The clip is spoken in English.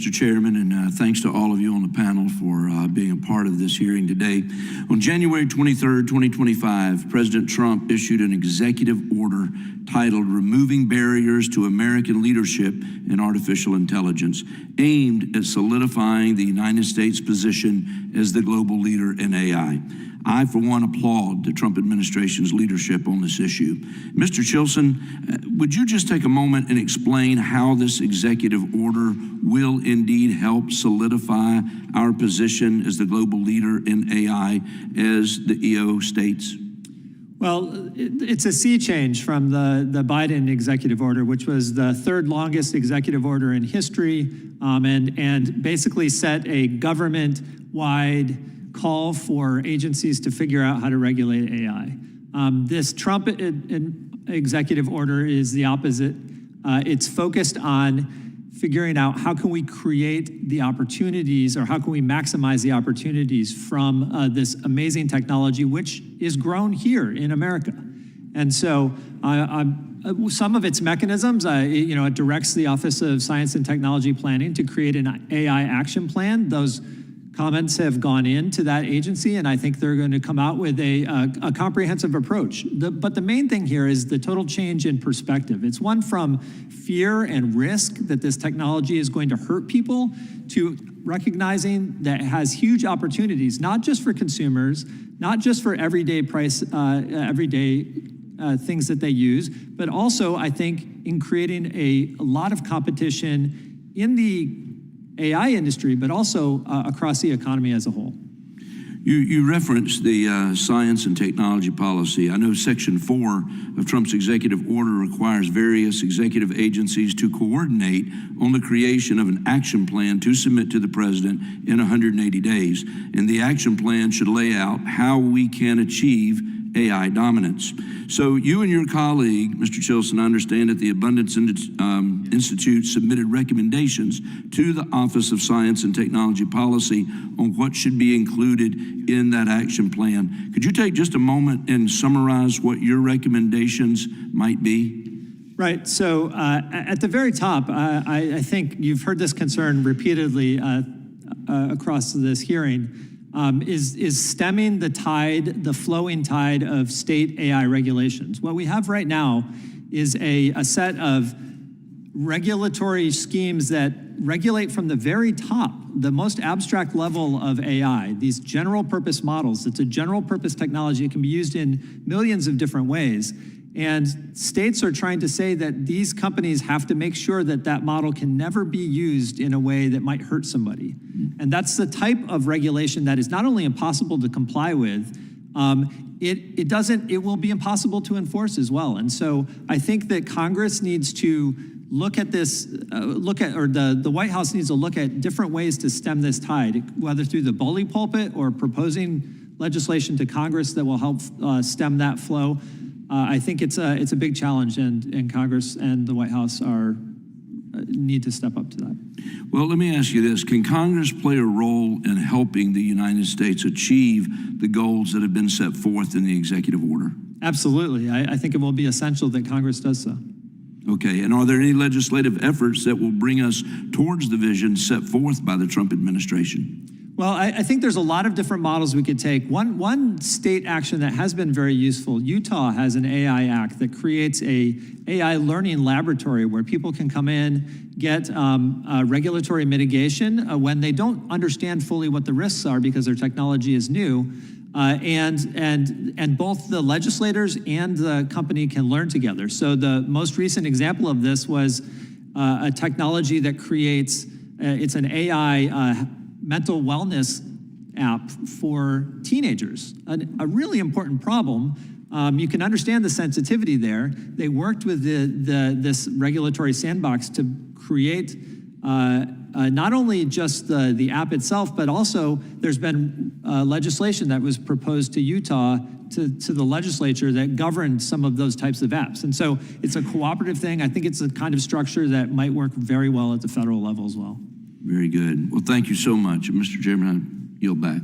Mr. Chairman, and thanks to all of you on the panel for being a part of this hearing today. On January 23rd, 2025, President Trump issued an executive order titled Removing Barriers to American Leadership in Artificial Intelligence, aimed at solidifying the United States' position as the global leader in AI. I, for one, applaud the Trump administration's leadership on this issue. Mr. Chilson, would you just take a moment and explain how this executive order will indeed help solidify our position as the global leader in AI, as the EO states? Well, it's a sea change from the Biden executive order, which was the third longest executive order in history, and basically set a government-wide call for agencies to figure out how to regulate AI. This Trump executive order is the opposite. It's focused on figuring out how can we create the opportunities, or how can we maximize the opportunities from this amazing technology, which is grown here in America. And so some of its mechanisms, it directs the Office of Science and Technology Planning to create an AI action plan. Those comments have gone into that agency, and I think they're going to come out with a comprehensive approach. But the main thing here is the total change in perspective. It's one from fear and risk that this technology is going to hurt people, to recognizing that it has huge opportunities, not just for consumers, not just for everyday things that they use, but also, I think, in creating a lot of competition in the AI industry, but also across the economy as a whole. You referenced the science and technology policy. I know Section 4 of Trump's executive order requires various executive agencies to coordinate on the creation of an action plan to submit to the president in 180 days. And the action plan should lay out how we can achieve AI dominance. So you and your colleague, Mr. Chilson, I understand that the Abundance Institute submitted recommendations to the Office of Science and Technology Policy on what should be included in that action plan. Could you take just a moment and summarize what your recommendations might be? Right, so at the very top, I think you've heard this concern repeatedly across this hearing, is stemming the tide, the flowing tide of state AI regulations. What we have right now is a set of regulatory schemes that regulate from the very top, the most abstract level of AI, these general purpose models. It's a general purpose technology. It can be used in millions of different ways. And states are trying to say that these companies have to make sure that that model can never be used in a way that might hurt somebody. And that's the type of regulation that is not only impossible to comply with, it will be impossible to enforce as well. And so I think that Congress needs to look at this, the White House needs to look at different ways to stem this tide, whether through the bully pulpit or proposing legislation to Congress that will help stem that flow. I think it's a big challenge, and Congress and the White House need to step up to that. Well, let me ask you this. Can Congress play a role in helping the United States achieve the goals that have been set forth in the executive order? Absolutely. I think it will be essential that Congress does so. Okay, and are there any legislative efforts that will bring us towards the vision set forth by the Trump administration? Well, I think there's a lot of different models we could take. One state action that has been very useful, Utah has an AI Act that creates a AI learning laboratory where people can come in, get regulatory mitigation when they don't understand fully what the risks are because their technology is new, and both the legislators and the company can learn together. So the most recent example of this was a technology that creates, it's an AI mental wellness app for teenagers, a really important problem. You can understand the sensitivity there. They worked with this regulatory sandbox to create not only just the app itself, but also there's been legislation that was proposed to Utah to the legislature that governed some of those types of apps. And so it's a cooperative thing. I think it's a kind of structure that might work very well at the federal level as well. Very good. Well, thank you so much. Mr. Chairman, I yield back.